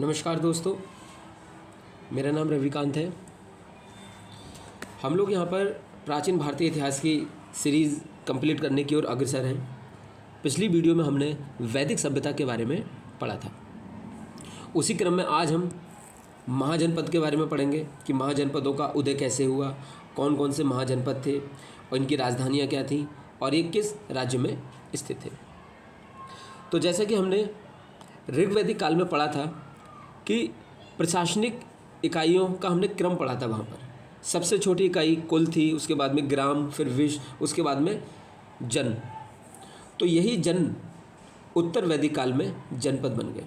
नमस्कार दोस्तों, मेरा नाम रविकांत है। हम लोग यहाँ पर प्राचीन भारतीय इतिहास की सीरीज़ कंप्लीट करने की ओर अग्रसर हैं। पिछली वीडियो में हमने वैदिक सभ्यता के बारे में पढ़ा था। उसी क्रम में आज हम महाजनपद के बारे में पढ़ेंगे कि महाजनपदों का उदय कैसे हुआ, कौन कौन से महाजनपद थे और इनकी राजधानियाँ क्या थीं और ये किस राज्य में स्थित थे। तो जैसा कि हमने ऋग्वैदिक काल में पढ़ा था कि प्रशासनिक इकाइयों का हमने क्रम पढ़ा था। वहाँ पर सबसे छोटी इकाई कुल थी, उसके बाद में ग्राम, फिर विश्व, उसके बाद में जन। तो यही जन उत्तर वैदिक काल में जनपद बन गए।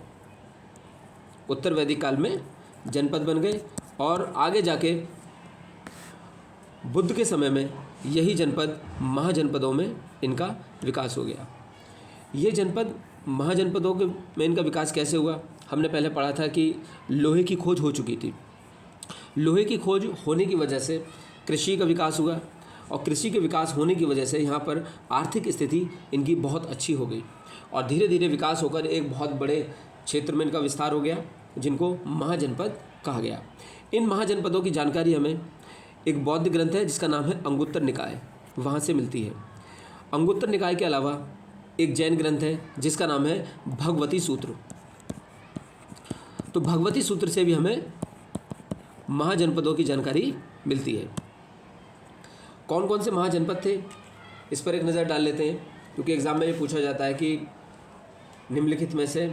उत्तर वैदिक काल में जनपद बन गए और आगे जाके बुद्ध के समय में यही जनपद महाजनपदों में इनका विकास हो गया। ये जनपद महाजनपदों के में इनका विकास कैसे हुआ, हमने पहले पढ़ा था कि लोहे की खोज हो चुकी थी। लोहे की खोज होने की वजह से कृषि का विकास हुआ और कृषि के विकास होने की वजह से यहाँ पर आर्थिक स्थिति इनकी बहुत अच्छी हो गई और धीरे धीरे विकास होकर एक बहुत बड़े क्षेत्र में इनका विस्तार हो गया, जिनको महाजनपद कहा गया। इन महाजनपदों की जानकारी हमें एक बौद्ध ग्रंथ है जिसका नाम है अंगुत्तर निकाय, वहाँ से मिलती है। अंगुत्तर निकाय के अलावा एक जैन ग्रंथ है जिसका नाम है भगवती सूत्र। तो भगवती सूत्र से भी हमें महाजनपदों की जानकारी मिलती है। कौन कौन से महाजनपद थे, इस पर एक नज़र डाल लेते हैं, क्योंकि एग्ज़ाम में ये पूछा जाता है कि निम्नलिखित में से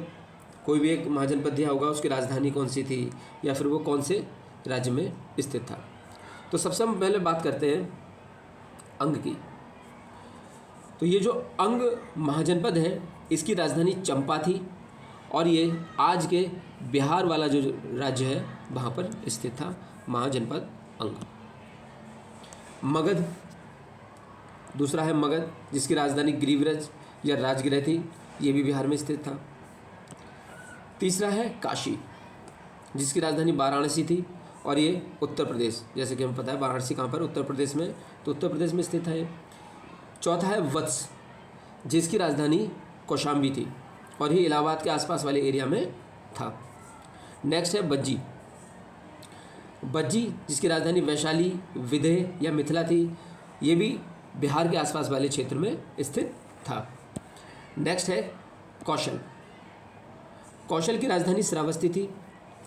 कोई भी एक महाजनपद दिया होगा, उसकी राजधानी कौन सी थी या फिर वो कौन से राज्य में स्थित था। तो सबसे हम पहले बात करते हैं अंग की। तो ये जो अंग महाजनपद है, इसकी राजधानी चंपा थी और ये आज के बिहार वाला जो राज्य है वहाँ पर स्थित था महाजनपद अंग। मगध, दूसरा है मगध, जिसकी राजधानी गिरिव्रज या राजगृह थी, ये भी बिहार में स्थित था। तीसरा है काशी, जिसकी राजधानी वाराणसी थी और ये उत्तर प्रदेश, जैसे कि हमें पता है वाराणसी कहाँ पर, उत्तर प्रदेश में, तो उत्तर प्रदेश में स्थित है। चौथा है वत्स, जिसकी राजधानी कौशाम्बी थी और ये इलाहाबाद के आसपास वाले एरिया में था। नेक्स्ट है बज्जी, जिसकी राजधानी वैशाली, विदेह या मिथिला थी, ये भी बिहार के आसपास वाले क्षेत्र में स्थित था। नेक्स्ट है कौशल की राजधानी श्रावस्ती थी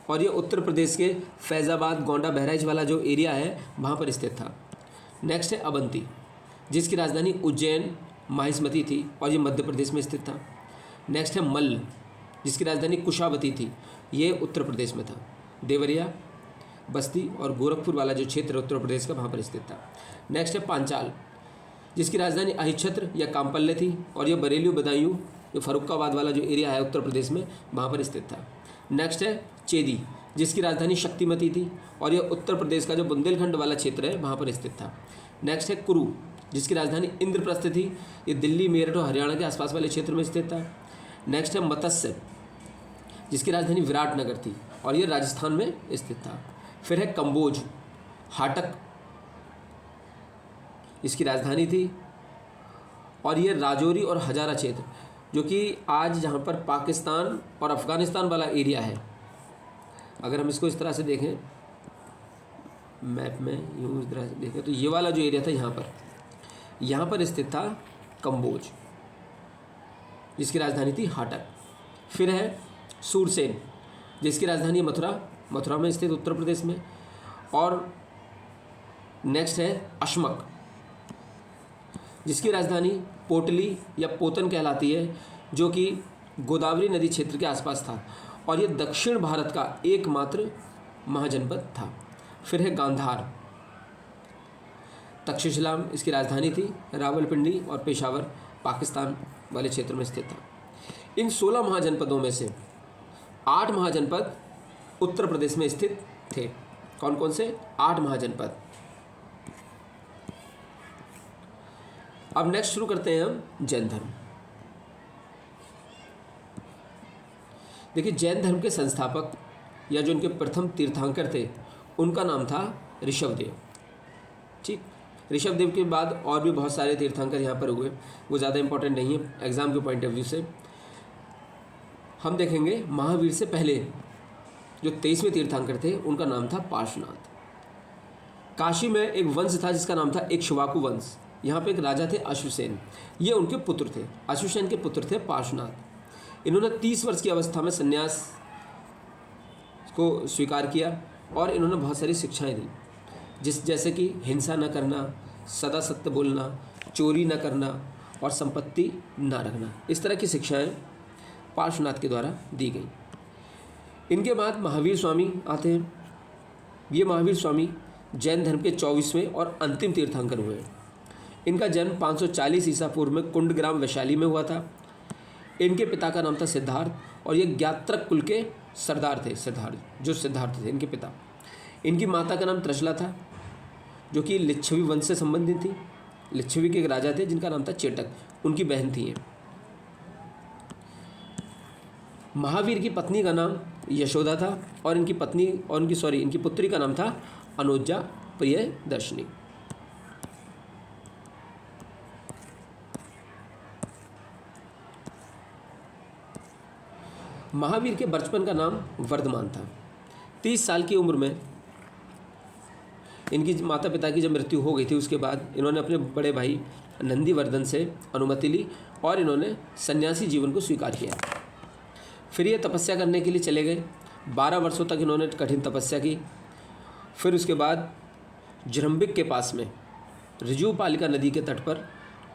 और ये उत्तर प्रदेश के फैज़ाबाद, गोंडा, बहराइच वाला जो एरिया है वहाँ पर स्थित था। नेक्स्ट है अवंती, जिसकी राजधानी उज्जैन, माहिष्मती थी और ये मध्य प्रदेश में स्थित था। नेक्स्ट है मल्ल, जिसकी राजधानी कुशावती थी, ये उत्तर प्रदेश में था। देवरिया, बस्ती और गोरखपुर वाला जो क्षेत्र उत्तर प्रदेश का, वहाँ पर स्थित था। नेक्स्ट है पांचाल, जिसकी राजधानी अहिच्छत्र या कामपल्ले थी और ये बरेली, बदायूं, जो फरुखाबाद वाला जो एरिया है उत्तर प्रदेश में, वहाँ पर स्थित था। नेक्स्ट है चेदी, जिसकी राजधानी शक्तिमती थी और यह उत्तर प्रदेश का जो बुंदेलखंड वाला क्षेत्र है वहाँ पर स्थित था। नेक्स्ट है कुरु, जिसकी राजधानी इंद्रप्रस्थ थी, ये दिल्ली, मेरठ और हरियाणा के आसपास वाले क्षेत्र में स्थित था। नेक्स्ट है मत्स्य, जिसकी राजधानी विराटनगर थी और ये राजस्थान में स्थित था। फिर है कंबोज, हाटक, इसकी राजधानी थी और ये राजौरी और हजारा क्षेत्र, जो कि आज जहाँ पर पाकिस्तान और अफ़गानिस्तान वाला एरिया है, अगर हम इसको इस तरह से देखें मैप में, यूँ इस तरह से देखें तो ये वाला जो एरिया था यहाँ पर स्थित था कंबोज, जिसकी राजधानी थी हाटक। फिर है सूरसेन, जिसकी राजधानी मथुरा में स्थित उत्तर प्रदेश में। और नेक्स्ट है अशमक, जिसकी राजधानी पोटली या पोतन कहलाती है, जो कि गोदावरी नदी क्षेत्र के आसपास था और ये दक्षिण भारत का एकमात्र महाजनपद था। फिर है गांधार, तक्षशिला इसकी राजधानी थी, रावलपिंडी और पेशावर पाकिस्तान वाले क्षेत्र में स्थित था। इन 16 महाजनपदों में से 8 महाजनपद उत्तर प्रदेश में स्थित थे। कौन कौन से? 8 महाजनपद। अब नेक्स्ट शुरू करते हैं हम जैन धर्म। देखिए, जैन धर्म के संस्थापक या जो इनके प्रथम तीर्थंकर थे, उनका नाम था ऋषभदेव। ठीक, ऋषभदेव के बाद और भी बहुत सारे तीर्थंकर यहाँ पर हुए, वो ज़्यादा इंपॉर्टेंट नहीं है एग्ज़ाम के पॉइंट ऑफ व्यू से। हम देखेंगे महावीर से पहले जो 23वें तीर्थंकर थे उनका नाम था पार्श्वनाथ। काशी में एक वंश था जिसका नाम था इक्ष्वाकु वंश। यहाँ पे एक राजा थे अश्वसेन, ये उनके पुत्र थे। अश्वसेन के पुत्र थे पार्श्वनाथ। इन्होंने 30 वर्ष की अवस्था में संन्यास को स्वीकार किया और इन्होंने बहुत सारी शिक्षाएं दी, जैसे कि हिंसा न करना, सदा सत्य बोलना, चोरी न करना और संपत्ति न रखना। इस तरह की शिक्षाएं पार्श्वनाथ के द्वारा दी गई। इनके बाद महावीर स्वामी आते हैं। ये महावीर स्वामी जैन धर्म के 24वें और अंतिम तीर्थंकर हुए। इनका जन्म 540 ईसा पूर्व में कुंडग्राम वैशाली में हुआ था। इनके पिता का नाम था सिद्धार्थ और ये ज्ञात्रक कुल के सरदार थे। सिद्धार्थ थे इनके पिता। इनकी माता का नाम त्रिशला था, जो कि लिच्छवी वंश से संबंधित थी। लिच्छवी के एक राजा थे जिनका नाम था चेटक, उनकी बहन थी ये। महावीर की पत्नी का नाम यशोदा था और इनकी पुत्री का नाम था अनुजा प्रियदर्शनी। महावीर के बचपन का नाम वर्धमान था। 30 साल की उम्र में इनकी माता पिता की जब मृत्यु हो गई थी, उसके बाद इन्होंने अपने बड़े भाई नंदीवर्धन से अनुमति ली और इन्होंने सन्यासी जीवन को स्वीकार किया। फिर ये तपस्या करने के लिए चले गए। 12 वर्षों तक इन्होंने कठिन तपस्या की। फिर उसके बाद जृंबिक के पास में ऋजुपालिका नदी के तट पर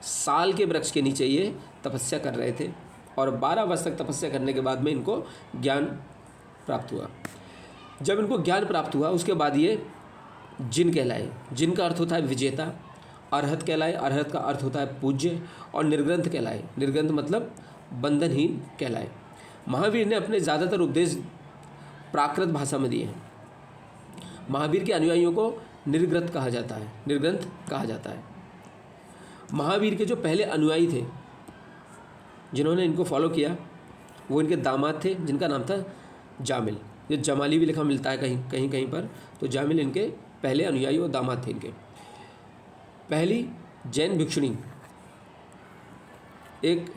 साल के वृक्ष के नीचे ये तपस्या कर रहे थे और 12 वर्ष तक तपस्या करने के बाद में इनको ज्ञान प्राप्त हुआ। जब इनको ज्ञान प्राप्त हुआ उसके बाद ये जिन कहलाए। जिन का अर्थ होता है विजेता। अरहत कहलाए। अरहत का अर्थ होता है पूज्य। और निर्ग्रंथ कहलाए। निर्ग्रंथ मतलब बंधनहीन कहलाए। महावीर ने अपने ज़्यादातर उपदेश प्राकृत भाषा में दिए हैं। महावीर के अनुयायियों को निर्ग्रंथ कहा जाता है। महावीर के जो पहले अनुयायी थे जिन्होंने इनको फॉलो किया वो इनके दामाद थे जिनका नाम था जामिल। ये जमाली भी लिखा मिलता है कहीं पर, तो जामिल इनके पहले अनुयायी और दामाद थे इनके। पहली जैन भिक्षुणी एक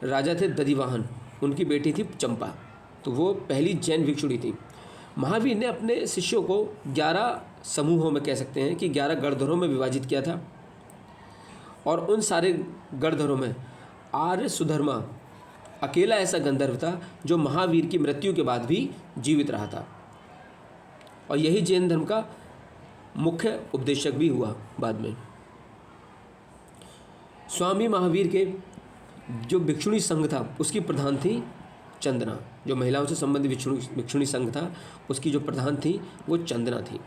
राजा थे दधिवाहन, उनकी बेटी थी चंपा, तो वो पहली जैन भिक्षुणी थी। महावीर ने अपने शिष्यों को 11 समूहों में, कह सकते हैं कि 11 गणधरों में विभाजित किया था और उन सारे गणधरों में आर्य सुधर्मा अकेला ऐसा गंधर्व था जो महावीर की मृत्यु के बाद भी जीवित रहा था और यही जैन धर्म का मुख्य उपदेशक भी हुआ बाद में। स्वामी महावीर के जो भिक्षुणी संघ था उसकी प्रधान थी चंदना। जो महिलाओं से संबंधित भिक्षुणी संघ था उसकी जो प्रधान थी वो चंदना थी।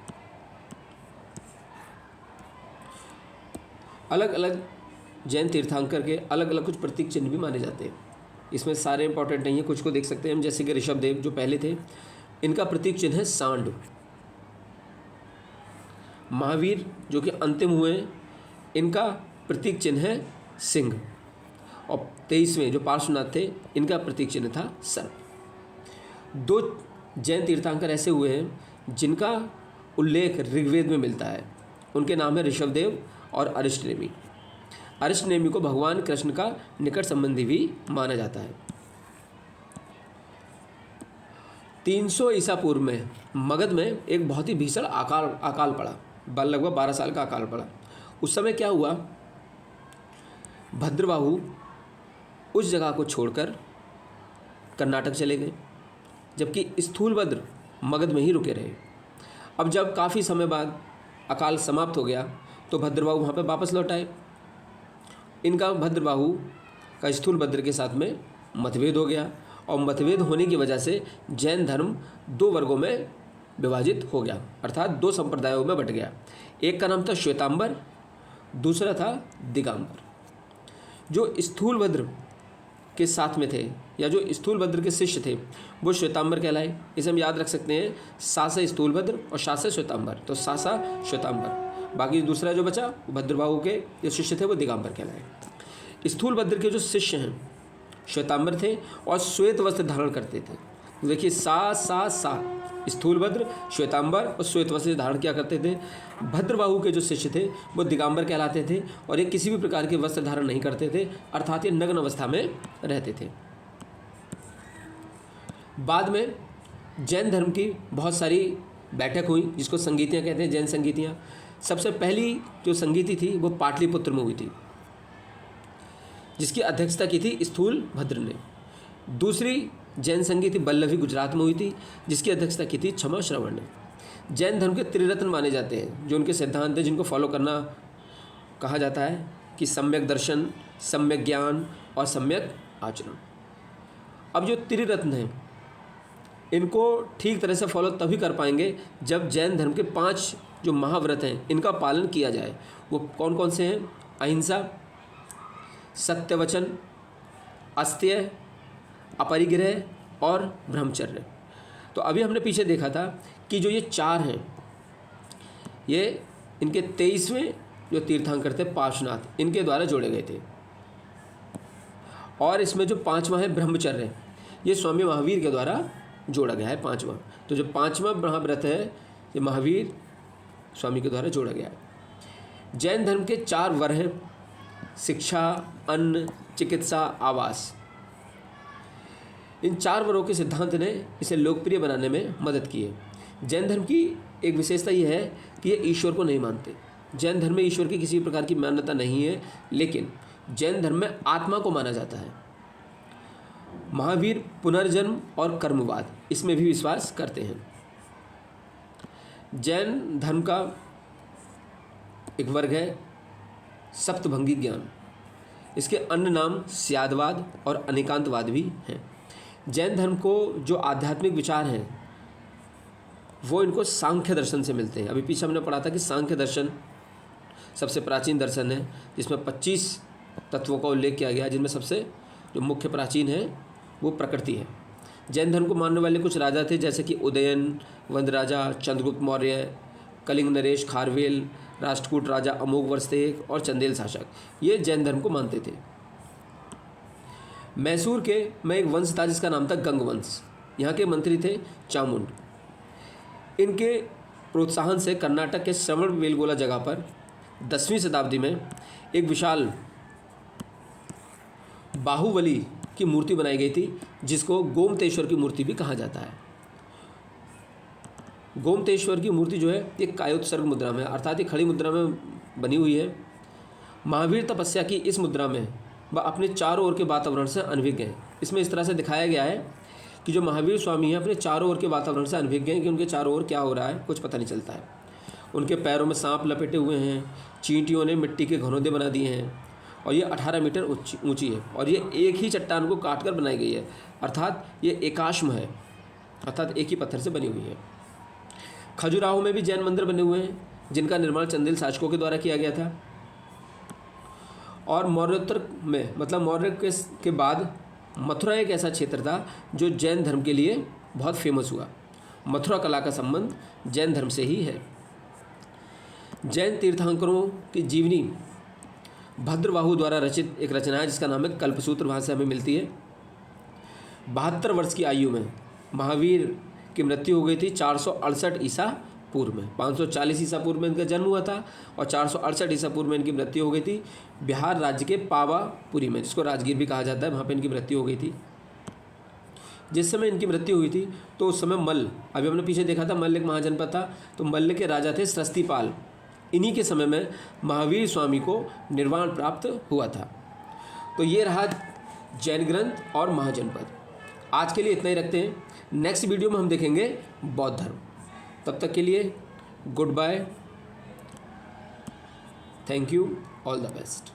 अलग अलग जैन तीर्थंकर के अलग अलग कुछ प्रतीक चिन्ह भी माने जाते हैं। इसमें सारे इंपॉर्टेंट नहीं है, कुछ को देख सकते हैं हम, जैसे कि ऋषभदेव जो पहले थे, इनका प्रतीक चिन्ह है सांड। महावीर जो कि अंतिम हुए इनका प्रतीक चिन्ह है सिंह और 23वें जो पार्श्वनाथ थे इनका प्रतीक चिन्ह था सर्प। 2 जैन तीर्थंकर ऐसे हुए हैं जिनका उल्लेख ऋग्वेद में मिलता है। उनके नाम है ऋषभदेव और अरिष्टनेमि। अरिष्टनेमि को भगवान कृष्ण का निकट संबंधी भी माना जाता है। 300 ईसा पूर्व में मगध में एक बहुत ही भीषण अकाल पड़ा। लगभग 12 साल का अकाल पड़ा। उस समय क्या हुआ, भद्रबाहु उस जगह को छोड़कर कर्नाटक चले गए, जबकि स्थूलभद्र मगध में ही रुके रहे। अब जब काफ़ी समय बाद अकाल समाप्त हो गया तो भद्रबाहु वहाँ पे वापस लौट आए। इनका भद्रबाहु का स्थूलभद्र के साथ में मतभेद हो गया और मतभेद होने की वजह से जैन धर्म 2 वर्गों में विभाजित हो गया, अर्थात 2 संप्रदायों में बट गया। एक का नाम था श्वेतांबर, दूसरा था दिगंबर। जो स्थूलभद्र के साथ में थे या जो स्थूलभद्र के शिष्य थे वो श्वेतांबर कहलाए। इसे हम याद रख सकते हैं, सासा स्थूलभद्र और सासा श्वेतांबर, तो सासा श्वेतांबर। बाकी दूसरा जो बचा भद्रबाहु के जो शिष्य थे वो दिगंबर कहलाए। स्थूलभद्र के जो शिष्य हैं श्वेतांबर थे और श्वेत वस्त्र धारण करते थे। देखिए सा स्थूलभद्र, श्वेतांबर और श्वेत वस्त्र धारण किया करते थे। भद्रबाहु के जो शिष्य थे वो दिगंबर कहलाते थे और ये किसी भी प्रकार के वस्त्र धारण नहीं करते थे, अर्थात ये नग्न अवस्था में रहते थे। बाद में जैन धर्म की बहुत सारी बैठक हुई जिसको संगीतियाँ कहते हैं, जैन संगीतियाँ। सबसे पहली जो संगीति थी वो पाटलिपुत्र में हुई थी, जिसकी अध्यक्षता की थी स्थूल भद्र ने। दूसरी जैन संगीति बल्लभी गुजरात में हुई थी, जिसकी अध्यक्षता की थी क्षमा श्रवण ने। जैन धर्म के त्रिरत्न माने जाते हैं, जो उनके सिद्धांत हैं जिनको फॉलो करना कहा जाता है कि सम्यक दर्शन, सम्यक ज्ञान और सम्यक आचरण। अब जो त्रिरत्न हैं इनको ठीक तरह से फॉलो तभी कर पाएंगे जब जैन धर्म के 5 जो महाव्रत हैं इनका पालन किया जाए। वो कौन कौन से हैं? अहिंसा, सत्यवचन, अस्त्य, अपरिग्रह और ब्रह्मचर्य। तो अभी हमने पीछे देखा था कि जो ये 4 हैं ये इनके 23वें जो तीर्थंकर थे पार्श्वनाथ, इनके द्वारा जोड़े गए थे। और इसमें जो 5वां है ब्रह्मचर्य, ये स्वामी महावीर के द्वारा जोड़ा गया है 5वां। तो जो 5वां महाव्रत है ये महावीर स्वामी के द्वारा जोड़ा गया है। जैन धर्म के 4 वर हैं: शिक्षा, अन्न, चिकित्सा, आवास। इन 4 वरों के सिद्धांत ने इसे लोकप्रिय बनाने में मदद की है। जैन धर्म की एक विशेषता यह है कि ये ईश्वर को नहीं मानते। जैन धर्म में ईश्वर की किसी प्रकार की मान्यता नहीं है, लेकिन जैन धर्म में आत्मा को माना जाता है। महावीर पुनर्जन्म और कर्मवाद इसमें भी विश्वास करते हैं। जैन धर्म का एक वर्ग है सप्तभंगी ज्ञान। इसके अन्य नाम स्यादवाद और अनेकांतवाद भी हैं। जैन धर्म को जो आध्यात्मिक विचार हैं वो इनको सांख्य दर्शन से मिलते हैं। अभी पीछे हमने पढ़ा था कि सांख्य दर्शन सबसे प्राचीन दर्शन है, जिसमें 25 तत्वों का उल्लेख किया गया, जिनमें सबसे जो मुख्य प्राचीन है वो प्रकृति है। जैन धर्म को मानने वाले कुछ राजा थे, जैसे कि उदयन, वंदराजा, चंद्रगुप्त मौर्य, कलिंग नरेश खारवेल, राष्ट्रकूट राजा अमोघ वर्ष और चंदेल शासक। ये जैन धर्म को मानते थे। मैसूर के में एक वंश था जिसका नाम था गंग वंश। यहाँ के मंत्री थे चामुंड। इनके प्रोत्साहन से कर्नाटक के श्रवण बेलगोला जगह पर 10वीं शताब्दी में एक विशाल बाहुबली की मूर्ति बनाई गई थी, जिसको गोमतेश्वर की मूर्ति भी कहा जाता है। गोमतेश्वर की मूर्ति जो है ये कायोत्सर्ग मुद्रा में, अर्थात ये खड़ी मुद्रा में बनी हुई है। महावीर तपस्या की इस मुद्रा में वह अपने चारों ओर के वातावरण से अनभिज्ञ हैं। इसमें इस तरह से दिखाया गया है कि जो महावीर स्वामी हैं अपने चारों ओर के वातावरण से अनभिज्ञ हैं, कि उनके चारों ओर क्या हो रहा है कुछ पता नहीं चलता है। उनके पैरों में सांप लपेटे हुए हैं, चींटियों ने मिट्टी के घनौंदे बना दिए हैं, और ये 18 मीटर ऊंची है, और ये एक ही चट्टान को काट कर बनाई गई है, अर्थात ये एकाश्म है, अर्थात एक ही पत्थर से बनी हुई है। खजुराहो में भी जैन मंदिर बने हुए हैं, जिनका निर्माण चंदेल शासकों के द्वारा किया गया था। और मौर्योत्तर में, मतलब मौर्य के बाद मथुरा एक ऐसा क्षेत्र था जो जैन धर्म के लिए बहुत फेमस हुआ। मथुरा कला का संबंध जैन धर्म से ही है। जैन तीर्थंकरों की जीवनी भद्रबाहु द्वारा रचित एक रचना है जिसका नाम है कल्पसूत्र, वहाँ से हमें मिलती है। 72 वर्ष की आयु में महावीर की मृत्यु हो गई थी 468 ईसा पूर्व में। 540 ईसा पूर्व में इनका जन्म हुआ था और 468 ईसा पूर्व में इनकी मृत्यु हो गई थी बिहार राज्य के पावापुरी में, जिसको राजगीर भी कहा जाता है, वहाँ पे इनकी मृत्यु हो गई थी। जिस समय इनकी मृत्यु हुई थी तो उस समय मल्ल, अभी हमने पीछे देखा था मल्ल एक महाजनपद था, तो मल्ल के राजा थे सृष्टिपाल। इन्हीं के समय में महावीर स्वामी को निर्वाण प्राप्त हुआ था। तो ये रहा जैन ग्रंथ और महाजनपद। आज के लिए इतना ही रखते हैं। नेक्स्ट वीडियो में हम देखेंगे बौद्ध धर्म। तब तक के लिए goodbye, thank you, all the best.